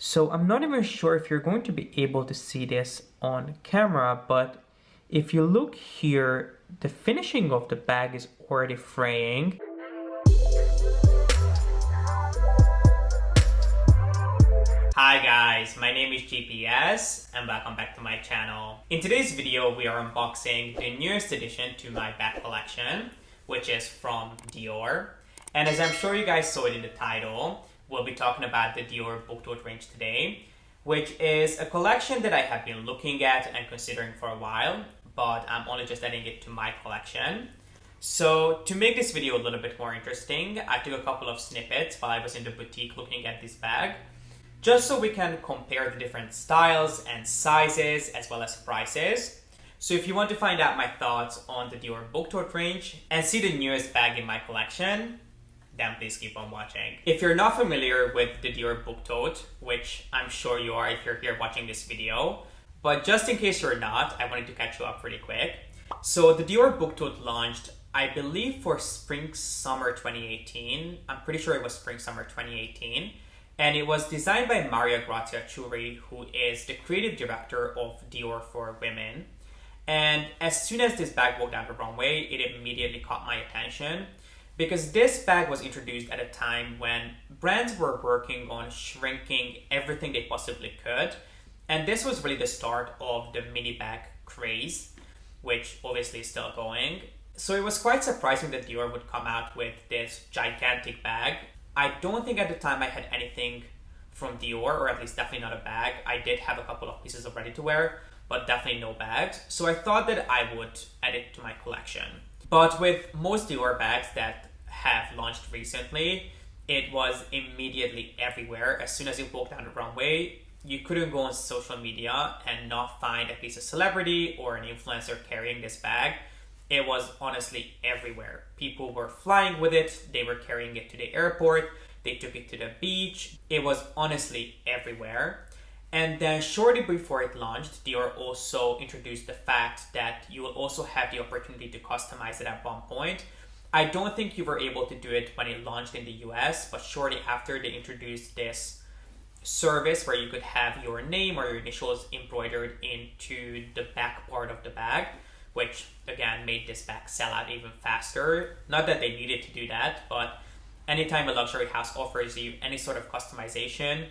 So I'm not even sure if you're going to be able to see this on camera, but if you look here, the finishing of the bag is already fraying. Hi guys, my name is G.P.S. and welcome back to my channel. In today's video, we are unboxing the newest addition to my bag collection, which is from Dior. And as I'm sure you guys saw it in the title, we'll be talking about the Dior Book Tote range today, which is a collection that I have been looking at and considering for a while, but I'm only just adding it to my collection. So to make this video a little bit more interesting, I took a couple of snippets while I was in the boutique looking at this bag, just so we can compare the different styles and sizes as well as prices. So if you want to find out my thoughts on the Dior Book Tote range and see the newest bag in my collection, then please keep on watching. If you're not familiar with the Dior Book Tote, which I'm sure you are if you're here watching this video, but just in case you're not, I wanted to catch you up really quick. So the Dior Book Tote launched, I believe, for spring-summer 2018. I'm pretty sure it was spring-summer 2018. And it was designed by Maria Grazia Chiuri, who is the creative director of Dior for Women. And as soon as this bag walked down the runway, it immediately caught my attention, because this bag was introduced at a time when brands were working on shrinking everything they possibly could. And this was really the start of the mini bag craze, which obviously is still going. So it was quite surprising that Dior would come out with this gigantic bag. I don't think at the time I had anything from Dior, or at least definitely not a bag. I did have a couple of pieces of ready-to-wear, but definitely no bags. So I thought that I would add it to my collection. But with most Dior bags that have launched recently, it was immediately everywhere. As soon as you walked down the runway, you couldn't go on social media and not find at least a celebrity or an influencer carrying this bag. It was honestly everywhere. People were flying with it, they were carrying it to the airport, they took it to the beach. It was honestly everywhere. And then shortly before it launched, Dior also introduced the fact that you will also have the opportunity to customize it at one point. I don't think you were able to do it when it launched in the US, but shortly after they introduced this service where you could have your name or your initials embroidered into the back part of the bag, which again made this bag sell out even faster. Not that they needed to do that, but anytime a luxury house offers you any sort of customization,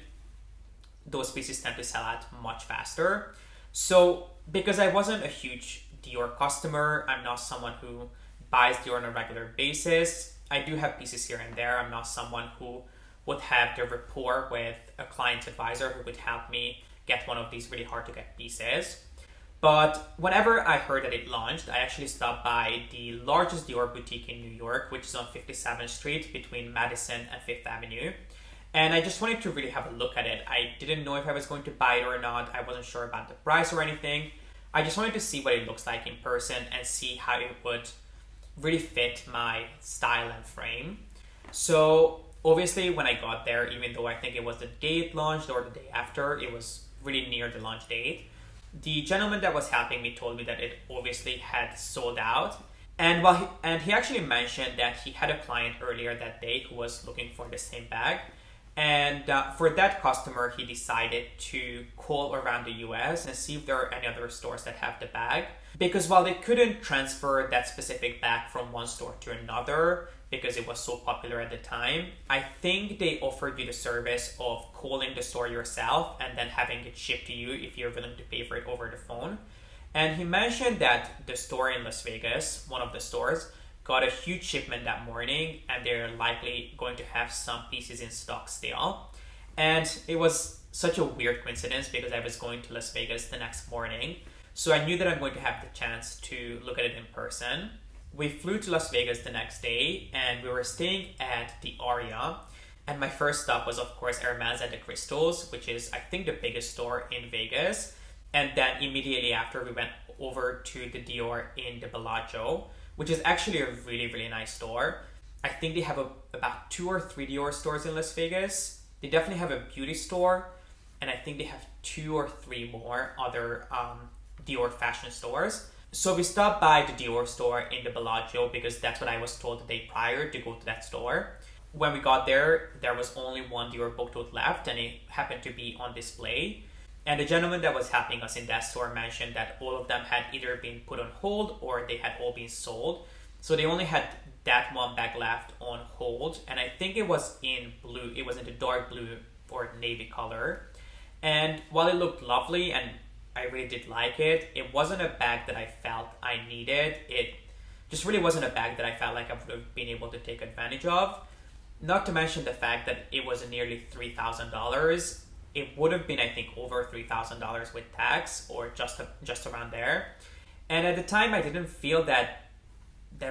those pieces tend to sell out much faster. So because I wasn't a huge Dior customer, I'm not someone who buys Dior on a regular basis. I do have pieces here and there. I'm not someone who would have the rapport with a client advisor who could help me get one of these really hard to get pieces. But whenever I heard that it launched, I actually stopped by the largest Dior boutique in New York, which is on 57th Street between Madison and 5th Avenue. And I just wanted to really have a look at it. I didn't know if I was going to buy it or not. I wasn't sure about the price or anything. I just wanted to see what it looks like in person and see how it would really fit my style and frame. So obviously when I got there, even though I think it was the day it launched or the day after, it was really near the launch date, the gentleman that was helping me told me that it obviously had sold out. And he actually mentioned that he had a client earlier that day who was looking for the same bag. And for that customer, he decided to call around the US and see if there are any other stores that have the bag. Because while they couldn't transfer that specific bag from one store to another, because it was so popular at the time, I think they offered you the service of calling the store yourself and then having it shipped to you if you're willing to pay for it over the phone. And he mentioned that the store in Las Vegas, one of the stores, got a huge shipment that morning, and they're likely going to have some pieces in stock still. And it was such a weird coincidence because I was going to Las Vegas the next morning, so I knew that I'm going to have the chance to look at it in person. We flew to Las Vegas the next day, and we were staying at the Aria, and my first stop was of course HERMES at the Crystals, which is I think the biggest store in Vegas. And then immediately after we went over to the Dior in the Bellagio, which is actually a really, really nice store. I think they have about 2 or 3 Dior stores in Las Vegas. They definitely have a beauty store, and I think they have 2 or 3 more other Dior fashion stores. So we stopped by the Dior store in the Bellagio because that's what I was told the day prior to go to that store. when we got there, there was only one Dior Book Tote left, and it happened to be on display. And the gentleman that was helping us in that store mentioned that all of them had either been put on hold or they had all been sold. So they only had that one bag left on hold, and I think it was in blue. It was in the dark blue or navy color. And while it looked lovely and I really did like it, it wasn't a bag that I felt I needed. It just really wasn't a bag that I felt like I would have been able to take advantage of. Not to mention the fact that it was nearly $3,000. It would have been, I think, over $3,000 with tax, or just around there. And at the time, I didn't feel that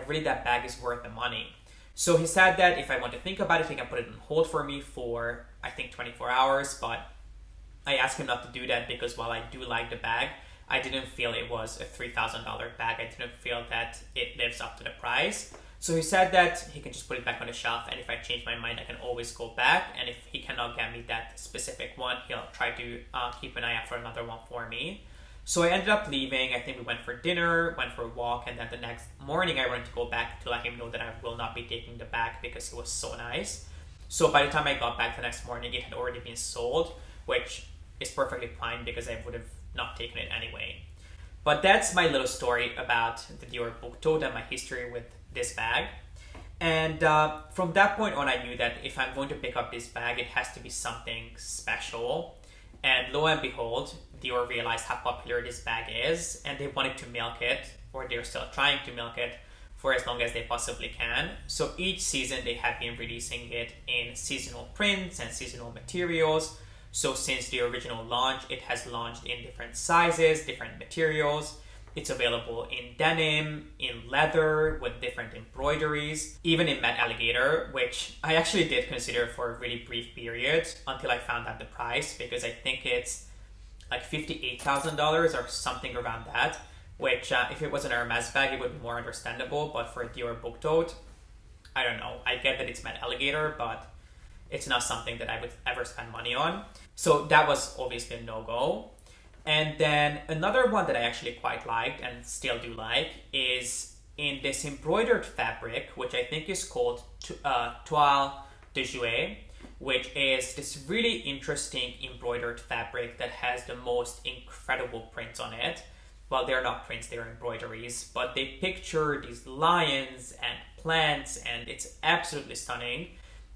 really that bag is worth the money. So he said that if I want to think about it, he can put it on hold for me for, I think, 24 hours. But I asked him not to do that because while I do like the bag, I didn't feel it was a $3,000 bag. I didn't feel that it lives up to the price. So he said that he can just put it back on the shelf, and if I change my mind, I can always go back. And if he cannot get me that specific one, he'll try to keep an eye out for another one for me. So I ended up leaving. I think we went for dinner, went for a walk, and then the next morning I wanted to go back to let him know that I will not be taking the bag because it was so nice. So by the time I got back the next morning, it had already been sold, which is perfectly fine because I would have not taken it anyway. But that's my little story about the Dior Book Tote and my history with this bag. And from that point on, I knew that if I'm going to pick up this bag, it has to be something special. And lo and behold, Dior realized how popular this bag is, and they wanted to milk it, or they're still trying to milk it, for as long as they possibly can. So each season they have been releasing it in seasonal prints and seasonal materials. So since the original launch, it has launched in different sizes, different materials. It's available in denim, in leather, with different embroideries, even in matte alligator, which I actually did consider for a really brief period until I found out the price, because I think it's like $58,000 or something around that, which if it was an Hermes bag, it would be more understandable. But for a Dior Book Tote, I don't know. I get that it's matte alligator, but it's not something that I would ever spend money on. So that was obviously a no-go. And then another one that I actually quite liked and still do like is in this embroidered fabric, which I think is called Toile de Jouer, which is this really interesting embroidered fabric that has the most incredible prints on it. Well, they're not prints, they're embroideries, but they picture these lions and plants, and it's absolutely stunning.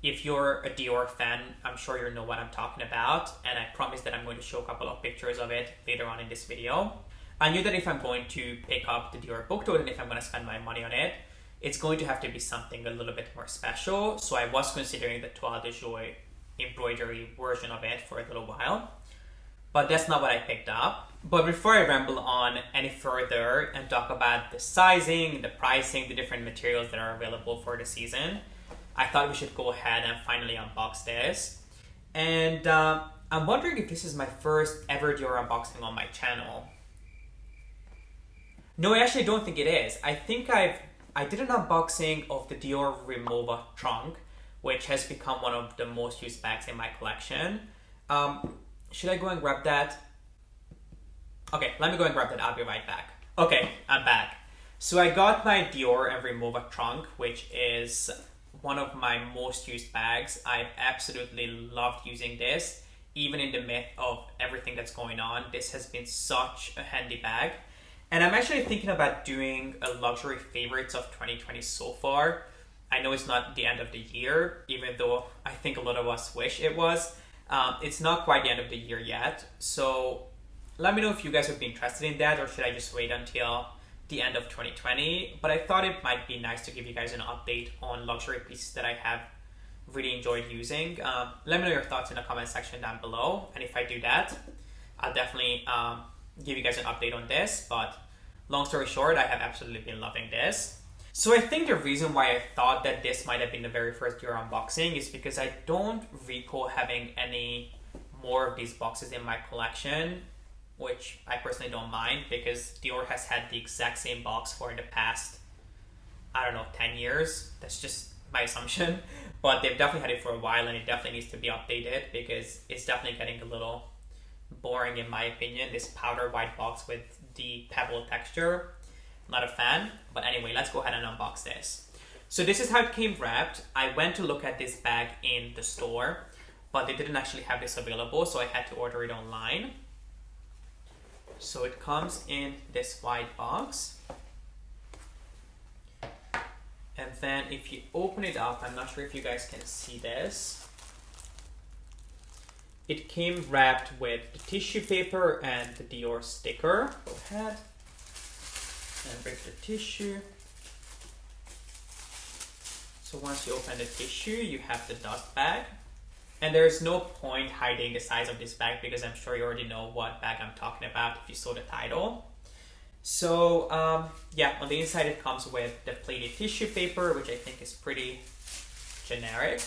If you're a Dior fan, I'm sure you know what I'm talking about, and I promise that I'm going to show a couple of pictures of it later on in this video. I knew that if I'm going to pick up the Dior Book Tote and if I'm going to spend my money on it, it's going to have to be something a little bit more special. So I was considering the Toile de Jouer embroidery version of it for a little while, but that's not what I picked up. But before I ramble on any further and talk about the sizing, the pricing, the different materials that are available for the season, I thought we should go ahead and finally unbox this. And I'm wondering if this is my first ever Dior unboxing on my channel. No, I actually don't think it is. I think I did an unboxing of the Dior Rimowa trunk, which has become one of the most used bags in my collection. Should I go and grab that? Okay, let me go and grab that. I'll be right back. Okay, I'm back. So I got my Dior and Rimowa trunk, which is one of my most used bags. I've absolutely loved using this, even in the midst of everything that's going on. This has been such a handy bag. And I'm actually thinking about doing a luxury favorites of 2020 so far. I know it's not the end of the year, even though I think a lot of us wish it was. It's not quite the end of the year yet. So let me know if you guys would be interested in that, or should I just wait until the end of 2020. But I thought it might be nice to give you guys an update on luxury pieces that I have really enjoyed using. Let me know your thoughts in the comment section down below, and if I do that, I'll definitely give you guys an update on this. But long story short, I have absolutely been loving this. So I think the reason why I thought that this might have been the very first Dior unboxing is because I don't recall having any more of these boxes in my collection, which I personally don't mind because Dior has had the exact same box for the past, 10 years. That's just my assumption. But they've definitely had it for a while, and it definitely needs to be updated because it's definitely getting a little boring in my opinion. This powder white box with the pebble texture, not a fan. But anyway, let's go ahead and unbox this. So this is how it came wrapped. I went to look at this bag in the store, but they didn't actually have this available, so I had to order it online. So it comes in this white box. And then if you open it up, I'm not sure if you guys can see this. It came wrapped with the tissue paper and the Dior sticker. Go ahead and break the tissue. So once you open the tissue, you have the dust bag. And there's no point hiding the size of this bag because I'm sure you already know what bag I'm talking about if you saw the title. So yeah, on the inside it comes with the plated tissue paper, which I think is pretty generic.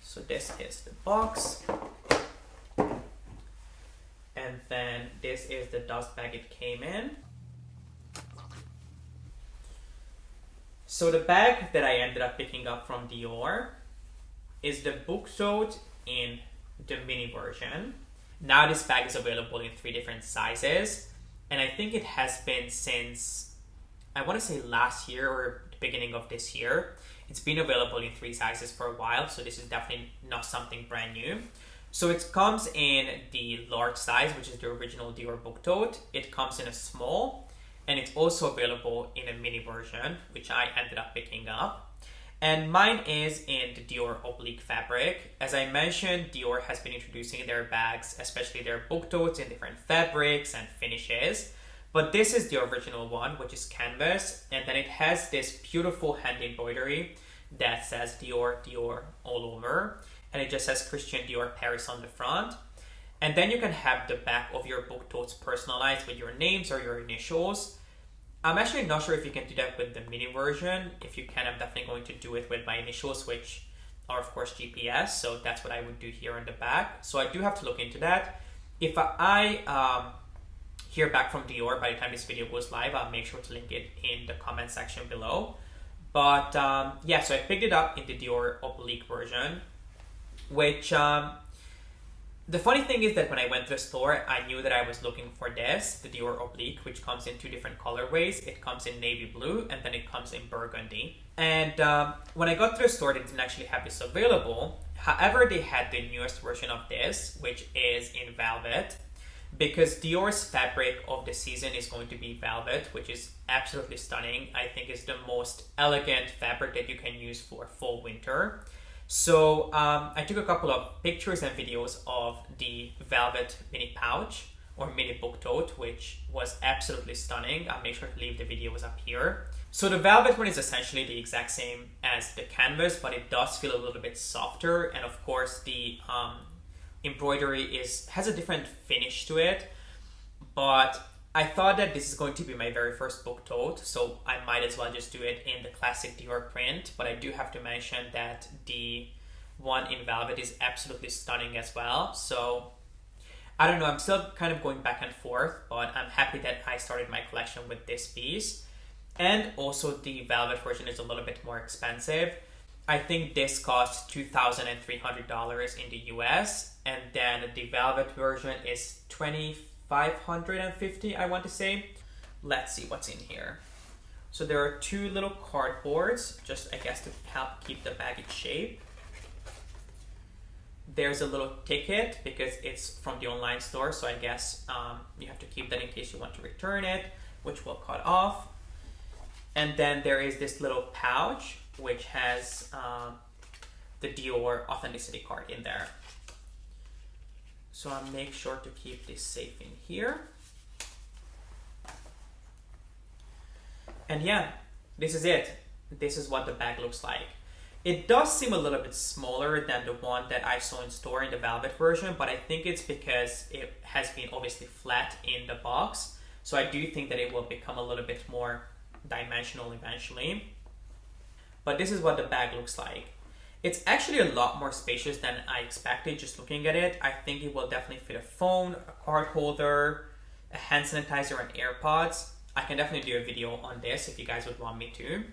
So this is the box. And then this is the dust bag it came in. So the bag that I ended up picking up from Dior is the Book Tote in the mini version. Now this bag is available in 3 different sizes, and I think it has been since, I want to say last year or the beginning of this year. It's been available in 3 sizes for a while, so this is definitely not something brand new. So it comes in the large size, which is the original Dior Book Tote. It comes in a small, and it's also available in a mini version, which I ended up picking up. And mine is in the Dior Oblique fabric. As I mentioned, Dior has been introducing their bags, especially their book totes, in different fabrics and finishes. But this is the original one, which is canvas. And then it has this beautiful hand embroidery that says Dior, Dior all over. And it just says Christian Dior Paris on the front. And then you can have the back of your book totes personalized with your names or your initials. I'm actually not sure if you can do that with the mini version. If you can, I'm definitely going to do it with my initials, which are of course G.P.S. So that's what I would do here on the back. So I do have to look into that. If I hear back from Dior by the time this video goes live, I'll make sure to link it in the comment section below. But yeah, so I picked it up in the Dior Oblique version, which the funny thing is that when I went to the store, I knew that I was looking for this, the Dior Oblique, which comes in 2 different colorways. It comes in navy blue and then it comes in burgundy. And when I got to the store, they didn't actually have this available. However, they had the newest version of this, which is in velvet, because Dior's fabric of the season is going to be velvet, which is absolutely stunning. I think it's the most elegant fabric that you can use for fall winter. So I took a couple of pictures and videos of the velvet mini pouch or mini book tote, which was absolutely stunning. I'll make sure to leave the videos up here. So the velvet one is essentially the exact same as the canvas, but it does feel a little bit softer. And of course the embroidery has a different finish to it. But I thought that this is going to be my very first book tote, so I might as well just do it in the classic Dior print. But I do have to mention that the one in velvet is absolutely stunning as well. So I don't know, I'm still kind of going back and forth, but I'm happy that I started my collection with this piece. And also the velvet version is a little bit more expensive. I think this costs $2,300 in the US, and then the velvet version is $2,550, I want to say. Let's see what's in here. So there are 2 little cardboards, just I guess to help keep the bag in shape. There's a little ticket because it's from the online store, so I guess you have to keep that in case you want to return it, which we'll cut off. And then there is this little pouch which has the Dior authenticity card in there. So I'll make sure to keep this safe in here. And yeah, this is it. This is what the bag looks like. It does seem a little bit smaller than the one that I saw in store in the velvet version, but I think it's because it has been obviously flat in the box. So I do think that it will become a little bit more dimensional eventually. But this is what the bag looks like. It's actually a lot more spacious than I expected just looking at it. I think it will definitely fit a phone, a card holder, a hand sanitizer, and AirPods. I can definitely do a video on this if you guys would want me to.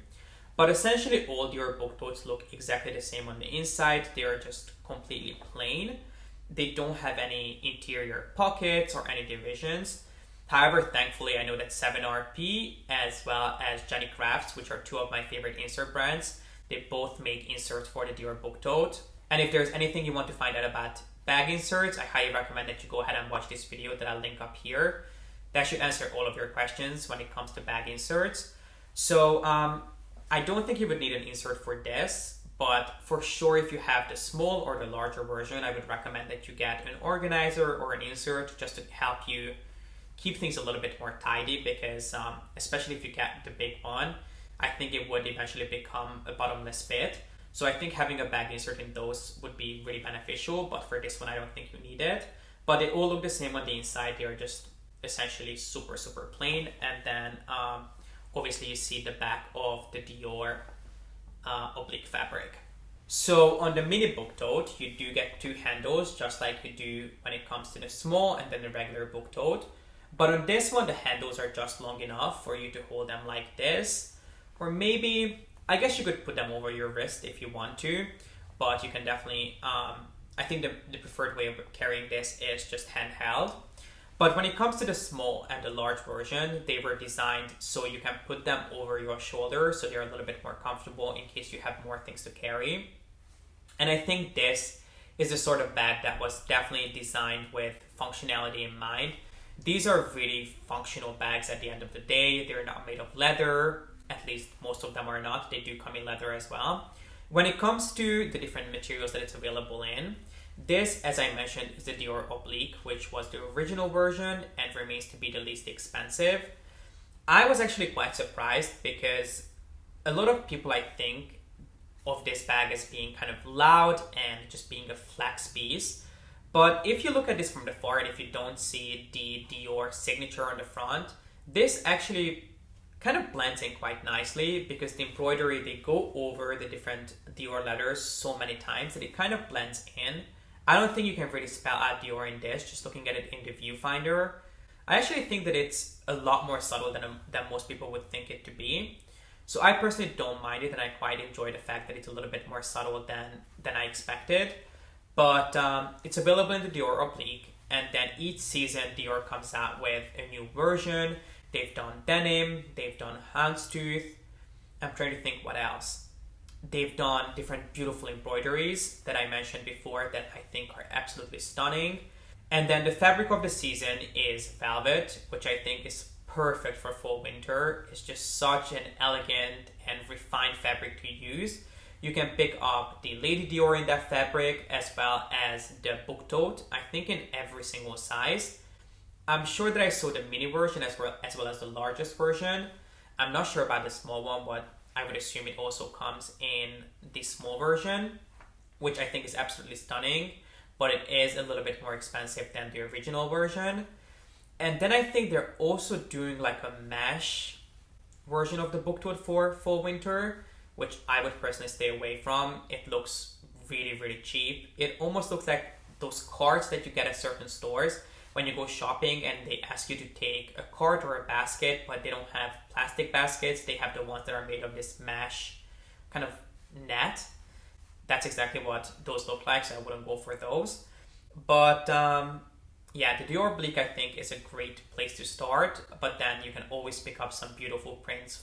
But essentially all Dior book totes look exactly the same on the inside. They are just completely plain. They don't have any interior pockets or any divisions. However, thankfully, I know that 7RP as well as Jenny Crafts, which are 2 of my favorite insert brands, They both make inserts for the Dior Book Tote. And if there's anything you want to find out about bag inserts, I highly recommend that you go ahead and watch this video that I'll link up here. That should answer all of your questions when it comes to bag inserts. So I don't think you would need an insert for this, but for sure if you have the small or the larger version, I would recommend that you get an organizer or an insert just to help you keep things a little bit more tidy, because especially if you get the big one, I think it would eventually become a bottomless pit. So I think having a bag insert in those would be really beneficial, but for this one I don't think you need it. But they all look the same on the inside. They are just essentially super plain, and then obviously you see the back of the Dior Oblique fabric. So on the Mini Book Tote, you do get two handles, just like you do when it comes to the small and then the regular Book Tote. But on this one, the handles are just long enough for you to hold them like this, or maybe, I guess you could put them over your wrist if you want to, but you can definitely, I think the preferred way of carrying this is just handheld. But when it comes to the small and the large version, they were designed so you can put them over your shoulder, so they're a little bit more comfortable in case you have more things to carry. And I think this is the sort of bag that was definitely designed with functionality in mind. These are really functional bags at the end of the day. They're not made of leather, at least most of them are not. They do come in leather as well. When it comes to the different materials that it's available in, this, as I mentioned, is the Dior Oblique, which was the original version and remains to be the least expensive. I was actually quite surprised because a lot of people, I think, of this bag as being kind of loud and just being a flex piece. But if you look at this from the far and if you don't see the Dior signature on the front, this actually kind of blends in quite nicely because the embroidery, they go over the different Dior letters so many times that it kind of blends in. I don't think you can really spell out Dior in this, just looking at it in the viewfinder. I actually think that it's a lot more subtle than most people would think it to be. So I personally don't mind it, and I quite enjoy the fact that it's a little bit more subtle than I expected. But it's available in the Dior Oblique, and then each season Dior comes out with a new version. They've done denim, they've done houndstooth. I'm trying to think what else. They've done different beautiful embroideries that I mentioned before that I think are absolutely stunning. And then the fabric of the season is velvet, which I think is perfect for fall winter. It's just such an elegant and refined fabric to use. You can pick up the Lady Dior in that fabric as well as the Book Tote, I think in every single size. I'm sure that I saw the mini version as well as the largest version. I'm not sure about the small one, but I would assume it also comes in the small version, which I think is absolutely stunning, but it is a little bit more expensive than the original version. And then I think they're also doing like a mesh version of the Book Tote for fall winter, which I would personally stay away from. It looks really cheap. It almost looks like those carts that you get at certain stores when you go shopping and they ask you to take a cart or a basket, but they don't have plastic baskets. They have the ones that are made of this mesh kind of net. That's exactly what those look like, so I wouldn't go for those. But yeah, the Dior Oblique I think is a great place to start, but then you can always pick up some beautiful prints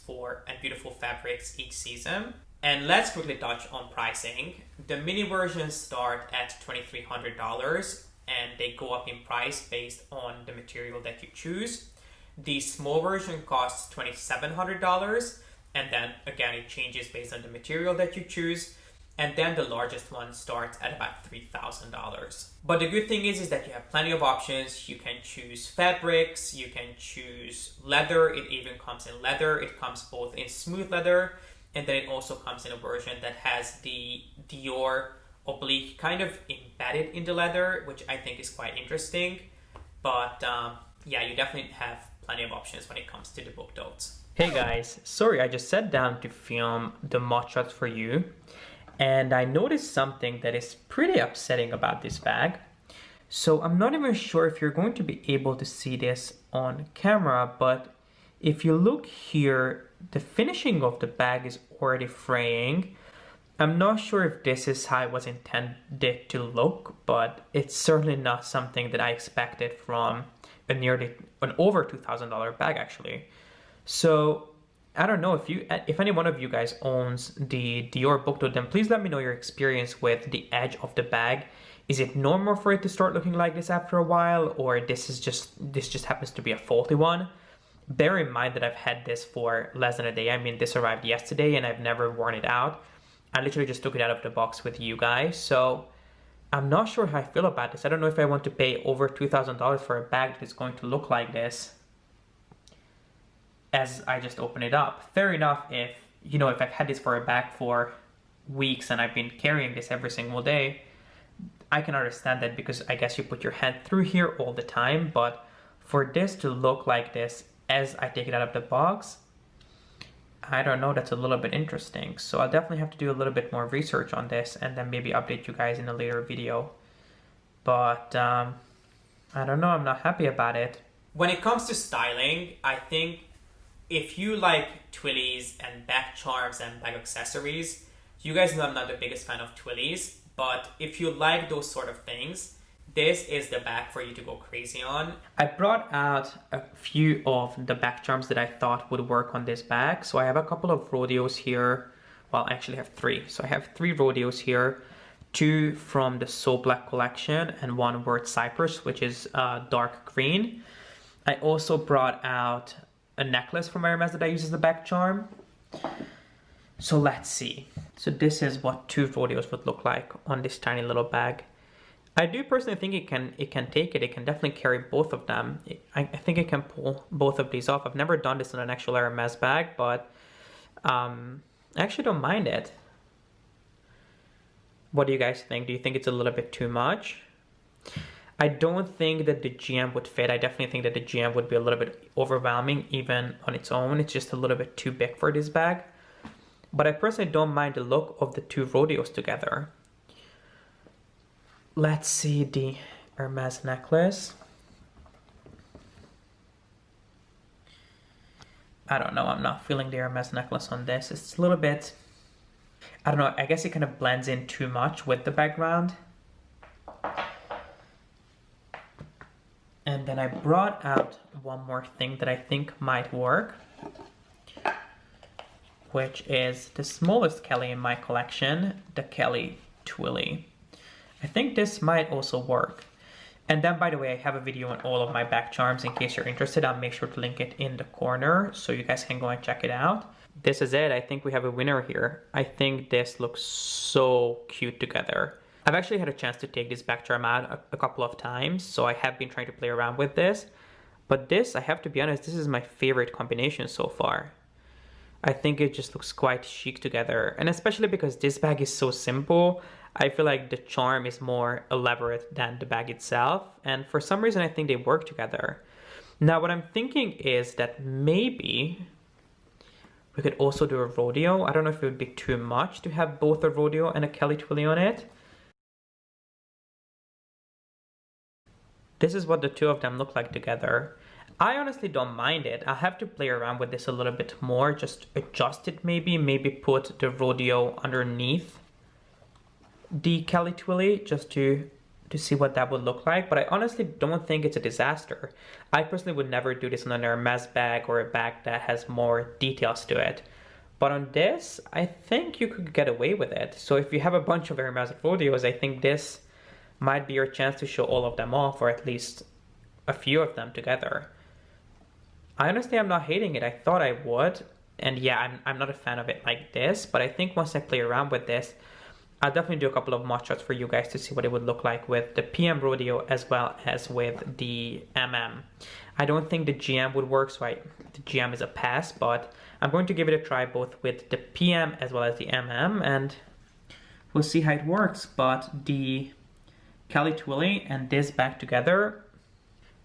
and beautiful fabrics each season. And let's quickly touch on pricing. The mini versions start at $2,300 and they go up in price based on the material that you choose. The small version costs $2,700, and then again it changes based on the material that you choose. And then the largest one starts at about $3,000. But the good thing is that you have plenty of options. You can choose fabrics, you can choose leather. It even comes in leather. It comes both in smooth leather, and then it also comes in a version that has the Dior Oblique kind of embedded in the leather, which I think is quite interesting. But yeah, you definitely have plenty of options when it comes to the Book Totes. Hey guys, sorry, I just sat down to film the mod shots for you, and I noticed something that is pretty upsetting about this bag. So I'm not even sure if you're going to be able to see this on camera, but if you look here, the finishing of the bag is already fraying. I'm not sure if this is how it was intended to look, but it's certainly not something that I expected from an over $2,000 bag actually. So I don't know if any one of you guys owns the Dior Book Tote, then please let me know your experience with the edge of the bag. Is it normal for it to start looking like this after a while, or this just happens to be a faulty one? Bear in mind that I've had this for less than a day. I mean, this arrived yesterday and I've never worn it out. I literally just took it out of the box with you guys, so I'm not sure how I feel about this. I don't know if I want to pay over $2,000 for a bag that is going to look like this as I just open it up. Fair enough if, you know, if I've had this for a bag for weeks and I've been carrying this every single day, I can understand that because I guess you put your hand through here all the time, but for this to look like this as I take it out of the box, I don't know, that's a little bit interesting. So I'll definitely have to do a little bit more research on this and then maybe update you guys in a later video. But I don't know, I'm not happy about it. When it comes to styling, I think if you like twillies and back charms and bag accessories, you guys know I'm not the biggest fan of twillies, but if you like those sort of things, this is the bag for you to go crazy on. I brought out a few of the back charms that I thought would work on this bag. So I have a couple of rodeos here. Well, I actually have three. So I have three rodeos here, two from the So Black collection and one Word Cypress, which is dark green. I also brought out a necklace from Hermes that I use as the back charm. So let's see. So this is what two rodeos would look like on this tiny little bag. I do personally think it can take it. It can definitely carry both of them. I think it can pull both of these off. I've never done this in an actual Hermes bag, but I actually don't mind it. What do you guys think? Do you think it's a little bit too much? I don't think that the GM would fit. I definitely think that the GM would be a little bit overwhelming even on its own. It's just a little bit too big for this bag. But I personally don't mind the look of the two rodeos together. Let's see the Hermes necklace. I don't know, I'm not feeling the Hermes necklace on this. It's a little bit, I don't know, I guess it kind of blends in too much with the background. And then I brought out one more thing that I think might work, which is the smallest Kelly in my collection, the Kelly Twilly. I think this might also work. And then, by the way, I have a video on all of my back charms. In case you're interested, I'll make sure to link it in the corner so you guys can go and check it out. This is it. I think we have a winner here. I think this looks so cute together. I've actually had a chance to take this back charm out a couple of times, so I have been trying to play around with this. But this, I have to be honest, this is my favorite combination so far. I think it just looks quite chic together. And especially because this bag is so simple, I feel like the charm is more elaborate than the bag itself. And for some reason, I think they work together. Now, what I'm thinking is that maybe we could also do a rodeo. I don't know if it would be too much to have both a rodeo and a Kelly Twilly on it. This is what the two of them look like together. I honestly don't mind it. I'll have to play around with this a little bit more, just adjust it maybe put the rodeo underneath the Kelly Twilly just to see what that would look like. But I honestly don't think it's a disaster. I personally would never do this on an Hermes bag or a bag that has more details to it. But on this, I think you could get away with it. So if you have a bunch of Hermes rodeos, I think this might be your chance to show all of them off, or at least a few of them together. I honestly am not hating it. I thought I would. And yeah, I'm not a fan of it like this, but I think once I play around with this, I'll definitely do a couple of mod shots for you guys to see what it would look like with the PM rodeo as well as with the MM. I don't think the GM would work, so the GM is a pass, but I'm going to give it a try both with the PM as well as the MM, and we'll see how it works. But the Kelly Twilly and this bag together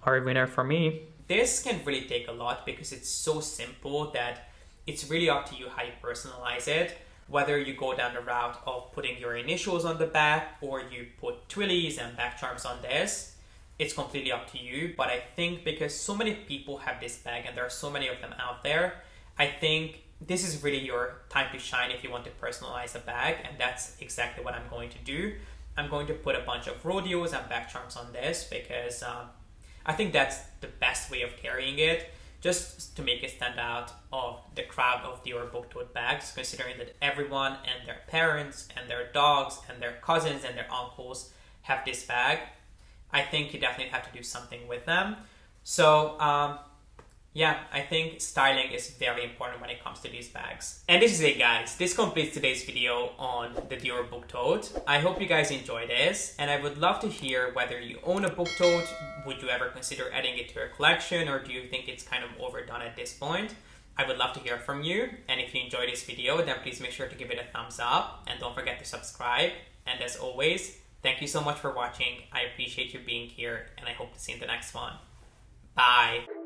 are a winner for me. This can really take a lot because it's so simple that it's really up to you how you personalize it. Whether you go down the route of putting your initials on the back or you put twillies and back charms on this, it's completely up to you. But I think because so many people have this bag and there are so many of them out there, I think this is really your time to shine if you want to personalize a bag, and that's exactly what I'm going to do. I'm going to put a bunch of rodeos and back charms on this because I think that's the best way of carrying it. just to make it stand out of the crowd of Dior Book Tote bags, considering that everyone and their parents and their dogs and their cousins and their uncles have this bag. I think you definitely have to do something with them. So yeah, I think styling is very important when it comes to these bags. And this is it, guys. This completes today's video on the Dior Book Tote. I hope you guys enjoyed this, and I would love to hear whether you own a book tote. Would you ever consider adding it to your collection, or do you think it's kind of overdone at this point? I would love to hear from you, and if you enjoyed this video, then please make sure to give it a thumbs up, and don't forget to subscribe. And as always, thank you so much for watching. I appreciate you being here, and I hope to see you in the next one. Bye!